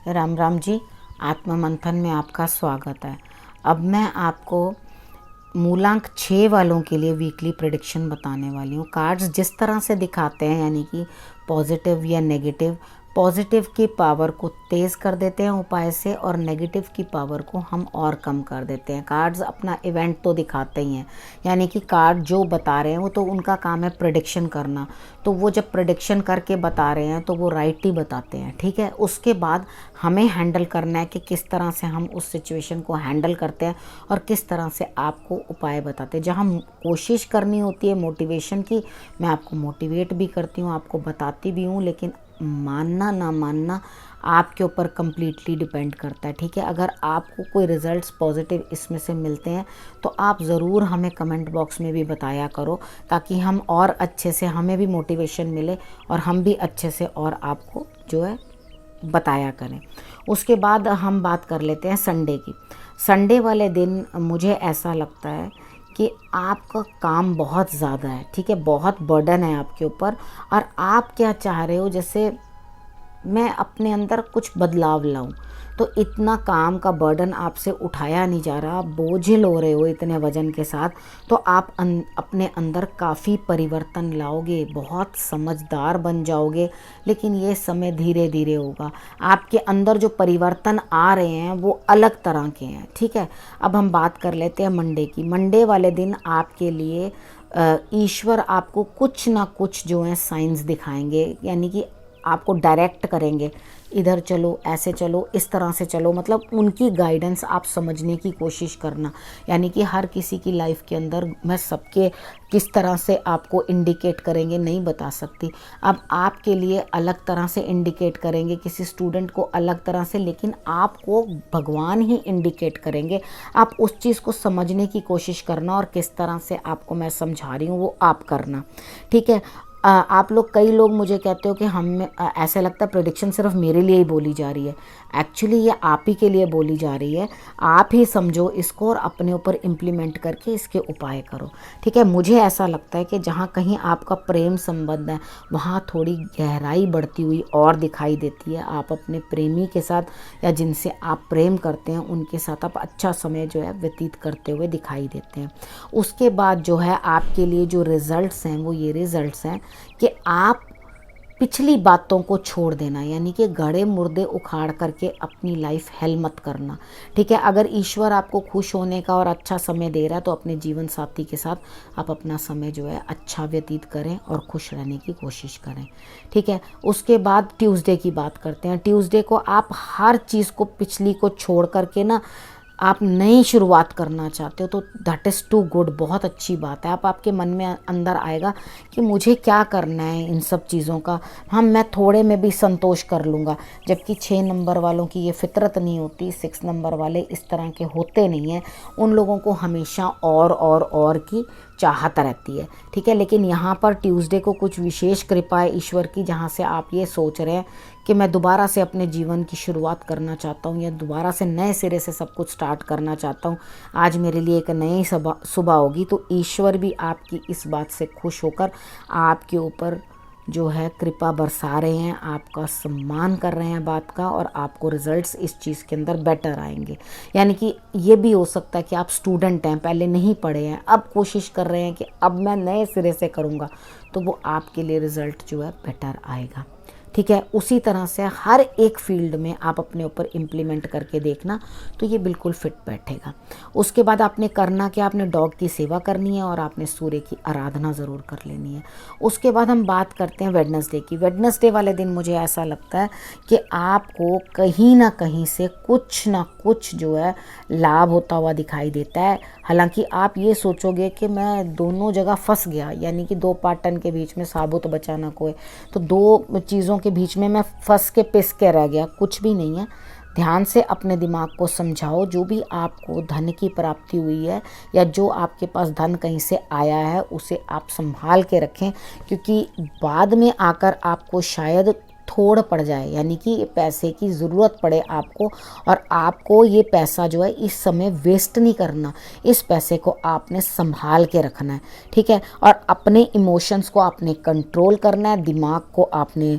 राम राम जी। आत्म मंथन में आपका स्वागत है। अब मैं आपको मूलांक 6 वालों के लिए वीकली प्रेडिक्शन बताने वाली हूँ। कार्ड्स जिस तरह से दिखाते हैं, यानी कि पॉजिटिव या नेगेटिव, पॉजिटिव की पावर को तेज़ कर देते हैं उपाय से और नेगेटिव की पावर को हम और कम कर देते हैं। कार्ड्स अपना इवेंट तो दिखाते ही हैं, यानी कि कार्ड जो बता रहे हैं वो तो उनका काम है प्रेडिक्शन करना। तो वो जब प्रेडिक्शन करके बता रहे हैं तो वो राइट ही बताते हैं, ठीक है। उसके बाद हमें हैंडल करना है कि किस तरह से हम उस सिचुएशन को हैंडल करते हैं और किस तरह से आपको उपाय बताते हैं। जहाँ कोशिश करनी होती है मोटिवेशन की, मैं आपको मोटिवेट भी करती हूँ, आपको बताती भी हूँ, लेकिन मानना ना मानना आपके ऊपर कम्प्लीटली डिपेंड करता है, ठीक है। अगर आपको कोई रिजल्ट्स पॉजिटिव इसमें से मिलते हैं तो आप ज़रूर हमें कमेंट बॉक्स में भी बताया करो, ताकि हम और अच्छे से, हमें भी मोटिवेशन मिले और हम भी अच्छे से और आपको जो है बताया करें। उसके बाद हम बात कर लेते हैं संडे की। संडे वाले दिन मुझे ऐसा लगता है कि आपका काम बहुत ज़्यादा है, ठीक है, बहुत बर्डन है आपके ऊपर और आप क्या चाह रहे हो, जैसे मैं अपने अंदर कुछ बदलाव लाऊं। तो इतना काम का बर्डन आपसे उठाया नहीं जा रहा, आप बोझिल हो रहे हो इतने वजन के साथ। तो आप अपने अंदर काफ़ी परिवर्तन लाओगे, बहुत समझदार बन जाओगे, लेकिन ये समय धीरे धीरे होगा। आपके अंदर जो परिवर्तन आ रहे हैं वो अलग तरह के हैं, ठीक है। अब हम बात कर लेते हैं मंडे की। मंडे वाले दिन आपके लिए ईश्वर आपको कुछ ना कुछ जो है साइंस दिखाएंगे, यानी कि आपको डायरेक्ट करेंगे, इधर चलो, ऐसे चलो, इस तरह से चलो। मतलब उनकी गाइडेंस आप समझने की कोशिश करना, यानी कि हर किसी की लाइफ के अंदर मैं सबके किस तरह से आपको इंडिकेट करेंगे नहीं बता सकती। अब आपके लिए अलग तरह से इंडिकेट करेंगे, किसी स्टूडेंट को अलग तरह से, लेकिन आपको भगवान ही इंडिकेट करेंगे। आप उस चीज़ को समझने की कोशिश करना और किस तरह से आपको मैं समझा रही हूँ वो आप करना, ठीक है। आप लोग, कई लोग मुझे कहते हो कि ऐसा लगता है प्रेडिक्शन सिर्फ मेरे लिए ही बोली जा रही है। एक्चुअली ये आप ही के लिए बोली जा रही है। आप ही समझो इसको और अपने ऊपर इम्प्लीमेंट करके इसके उपाय करो, ठीक है। मुझे ऐसा लगता है कि जहाँ कहीं आपका प्रेम संबंध है वहाँ थोड़ी गहराई बढ़ती हुई और दिखाई देती है। आप अपने प्रेमी के साथ या जिनसे आप प्रेम करते हैं उनके साथ आप अच्छा समय जो है व्यतीत करते हुए दिखाई देते हैं। उसके बाद जो है आपके लिए जो रिज़ल्ट्स हैं वो ये रिज़ल्ट्स हैं कि आप पिछली बातों को छोड़ देना, यानी कि गड़े मुर्दे उखाड़ करके अपनी लाइफ हेल मत करना, ठीक है। अगर ईश्वर आपको खुश होने का और अच्छा समय दे रहा है तो अपने जीवन साथी के साथ आप अपना समय जो है अच्छा व्यतीत करें और खुश रहने की कोशिश करें, ठीक है। उसके बाद ट्यूसडे की बात करते हैं। ट्यूसडे को आप हर चीज़ को, पिछली को छोड़ करके ना, आप नई शुरुआत करना चाहते हो तो दैट इज़ टू गुड, बहुत अच्छी बात है। आपके मन में अंदर आएगा कि मुझे क्या करना है इन सब चीज़ों का, मैं थोड़े में भी संतोष कर लूँगा। जबकि 6 नंबर वालों की ये फितरत नहीं होती, 6 नंबर वाले इस तरह के होते नहीं हैं। उन लोगों को हमेशा और की चाहत रहती है, ठीक है। लेकिन यहाँ पर ट्यूसडे को कुछ विशेष कृपा है ईश्वर की, जहाँ से आप ये सोच रहे हैं कि मैं दोबारा से अपने जीवन की शुरुआत करना चाहता हूँ या दोबारा से नए सिरे से सब कुछ स्टार्ट करना चाहता हूँ। आज मेरे लिए एक नई सुबह होगी। तो ईश्वर भी आपकी इस बात से खुश होकर आपके ऊपर जो है कृपा बरसा रहे हैं, आपका सम्मान कर रहे हैं बात का, और आपको रिजल्ट्स इस चीज़ के अंदर बेटर आएंगे। यानी कि ये भी हो सकता है कि आप स्टूडेंट हैं, पहले नहीं पढ़े हैं, अब कोशिश कर रहे हैं कि अब मैं नए सिरे से करूँगा, तो वो आपके लिए रिज़ल्ट जो है बेटर आएगा, ठीक है। उसी तरह से हर एक फील्ड में आप अपने ऊपर इम्प्लीमेंट करके देखना, तो ये बिल्कुल फिट बैठेगा। उसके बाद आपने करना क्या, आपने डॉग की सेवा करनी है और आपने सूर्य की आराधना ज़रूर कर लेनी है। उसके बाद हम बात करते हैं वेडनेसडे की। वेडनेसडे वाले दिन मुझे ऐसा लगता है कि आपको कहीं ना कहीं से कुछ ना कुछ जो है लाभ होता हुआ दिखाई देता है। हालांकि आप ये सोचोगे कि मैं दोनों जगह फंस गया, यानी कि 2 पाटन के बीच में साबुत बचा ना कोई, तो 2 चीज़ों के बीच में मैं फंस के पिस के रह गया। कुछ भी नहीं है। ध्यान से अपने दिमाग को समझाओ, जो भी आपको धन की प्राप्ति हुई है या जो आपके पास धन कहीं से आया है उसे आप संभाल के रखें, क्योंकि बाद में आकर आपको शायद थोड़ पड़ जाए, यानी कि पैसे की ज़रूरत पड़े आपको, और आपको ये पैसा जो है इस समय वेस्ट नहीं करना, इस पैसे को आपने संभाल के रखना है, ठीक है। और अपने इमोशंस को आपने कंट्रोल करना है, दिमाग को आपने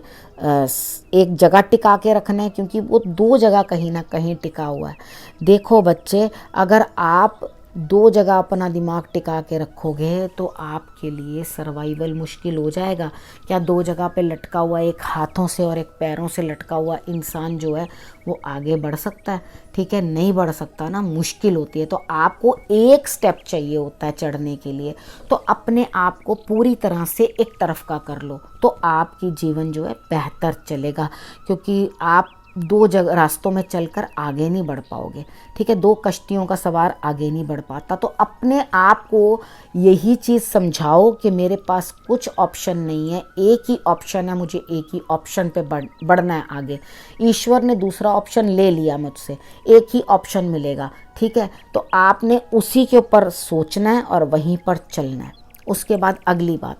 एक जगह टिका के रखना है, क्योंकि वो दो जगह कहीं ना कहीं टिका हुआ है। देखो बच्चे, अगर आप दो जगह अपना दिमाग टिका के रखोगे तो आपके लिए सर्वाइवल मुश्किल हो जाएगा। क्या दो जगह पे लटका हुआ, एक हाथों से और एक पैरों से लटका हुआ इंसान जो है वो आगे बढ़ सकता है? ठीक है, नहीं बढ़ सकता ना, मुश्किल होती है। तो आपको एक स्टेप चाहिए होता है चढ़ने के लिए, तो अपने आप को पूरी तरह से एक तरफ का कर लो, तो आपकी जीवन जो है बेहतर चलेगा। क्योंकि आप दो जगह रास्तों में चलकर आगे नहीं बढ़ पाओगे, ठीक है। दो कश्तियों का सवार आगे नहीं बढ़ पाता। तो अपने आप को यही चीज़ समझाओ कि मेरे पास कुछ ऑप्शन नहीं है, एक ही ऑप्शन है, मुझे एक ही ऑप्शन पे बढ़ना है आगे। ईश्वर ने दूसरा ऑप्शन ले लिया मुझसे, एक ही ऑप्शन मिलेगा, ठीक है। तो आपने उसी के ऊपर सोचना है और वहीं पर चलना है। उसके बाद अगली बात,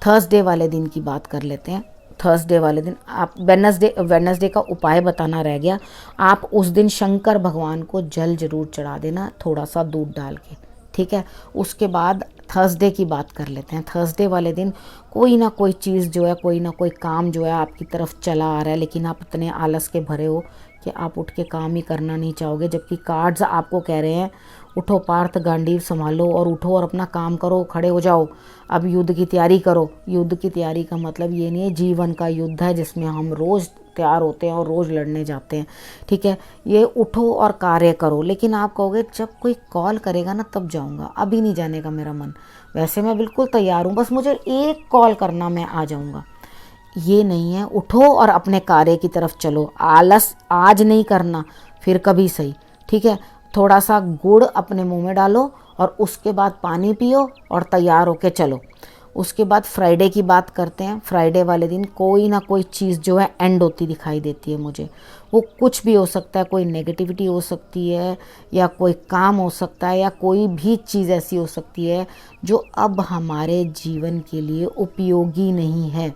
थर्सडे वाले दिन की बात कर लेते हैं। थर्सडे वाले दिन आप वेडनेसडे का उपाय बताना रह गया। आप उस दिन शंकर भगवान को जल जरूर चढ़ा देना, थोड़ा सा दूध डाल के, ठीक है। उसके बाद थर्सडे की बात कर लेते हैं। थर्सडे वाले दिन कोई ना कोई चीज़ जो है, कोई ना कोई काम जो है आपकी तरफ चला आ रहा है, लेकिन आप इतने आलस के भरे हो कि आप उठ के काम ही करना नहीं चाहोगे। जबकि कार्ड्स आपको कह रहे हैं उठो पार्थ गांडीव संभालो और उठो और अपना काम करो, खड़े हो जाओ, अब युद्ध की तैयारी करो। युद्ध की तैयारी का मतलब ये नहीं है जीवन का युद्ध है जिसमें हम रोज़ तैयार होते हैं और रोज़ लड़ने जाते हैं, ठीक है। ये उठो और कार्य करो। लेकिन आप कहोगे जब कोई कॉल करेगा ना तब जाऊँगा, अभी नहीं जाने का मेरा मन, वैसे मैं बिल्कुल तैयार हूँ, बस मुझे एक कॉल करना, मैं आ जाऊँगा। ये नहीं है, उठो और अपने कार्य की तरफ चलो। आलस आज नहीं करना, फिर कभी सही, ठीक है। थोड़ा सा गुड़ अपने मुंह में डालो और उसके बाद पानी पियो और तैयार होके चलो। उसके बाद फ्राइडे की बात करते हैं। फ्राइडे वाले दिन कोई ना कोई चीज़ जो है एंड होती दिखाई देती है मुझे। वो कुछ भी हो सकता है, कोई नेगेटिविटी हो सकती है, या कोई काम हो सकता है, या कोई भी चीज़ ऐसी हो सकती है जो अब हमारे जीवन के लिए उपयोगी नहीं है,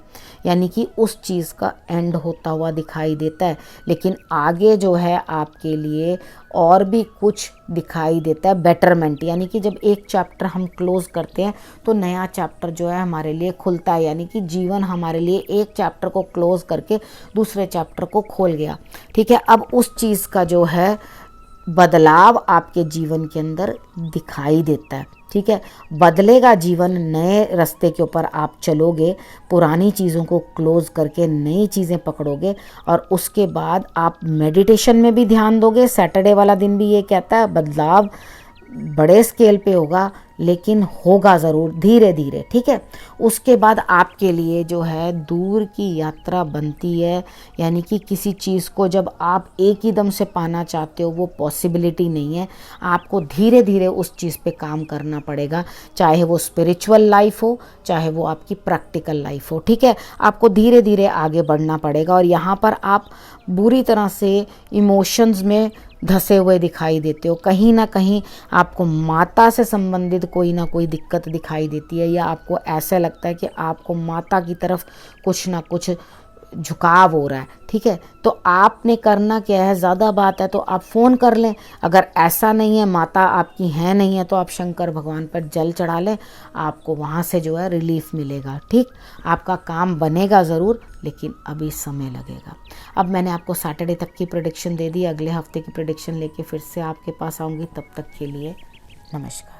यानी कि उस चीज़ का एंड होता हुआ दिखाई देता है। लेकिन आगे जो है आपके लिए और भी कुछ दिखाई देता है, बेटरमेंट, यानी कि जब एक चैप्टर हम क्लोज करते हैं तो नया चैप्टर जो है हमारे लिए खुलता है, यानी कि जीवन हमारे लिए एक चैप्टर को क्लोज करके दूसरे चैप्टर को खोल गया, ठीक है। अब उस चीज़ का जो है बदलाव आपके जीवन के अंदर दिखाई देता है, ठीक है। बदलेगा जीवन, नए रास्ते के ऊपर आप चलोगे, पुरानी चीज़ों को क्लोज करके नई चीज़ें पकड़ोगे, और उसके बाद आप मेडिटेशन में भी ध्यान दोगे। सैटरडे वाला दिन भी ये कहता है बदलाव बड़े स्केल पे होगा, लेकिन होगा ज़रूर, धीरे धीरे, ठीक है। उसके बाद आपके लिए जो है दूर की यात्रा बनती है, यानी कि किसी चीज़ को जब आप एक ही दम से पाना चाहते हो वो पॉसिबिलिटी नहीं है, आपको धीरे धीरे उस चीज़ पे काम करना पड़ेगा, चाहे वो स्पिरिचुअल लाइफ हो, चाहे वो आपकी प्रैक्टिकल लाइफ हो, ठीक है। आपको धीरे धीरे आगे बढ़ना पड़ेगा। और यहाँ पर आप बुरी तरह से इमोशंस में धसे हुए दिखाई देते हो। कहीं ना कहीं आपको माता से संबंधित कोई ना कोई दिक्कत दिखाई देती है, या आपको ऐसा लगता है कि आपको माता की तरफ कुछ ना कुछ झुकाव हो रहा है, ठीक है। तो आपने करना क्या है, ज़्यादा बात है तो आप फ़ोन कर लें। अगर ऐसा नहीं है, माता आपकी है नहीं है, तो आप शंकर भगवान पर जल चढ़ा लें, आपको वहाँ से जो है रिलीफ मिलेगा, ठीक। आपका काम बनेगा ज़रूर, लेकिन अभी समय लगेगा। अब मैंने आपको सैटरडे तक की प्रेडिक्शन दे दी, अगले हफ्ते की प्रेडिक्शन लेके फिर से आपके पास आऊँगी। तब तक के लिए नमस्कार।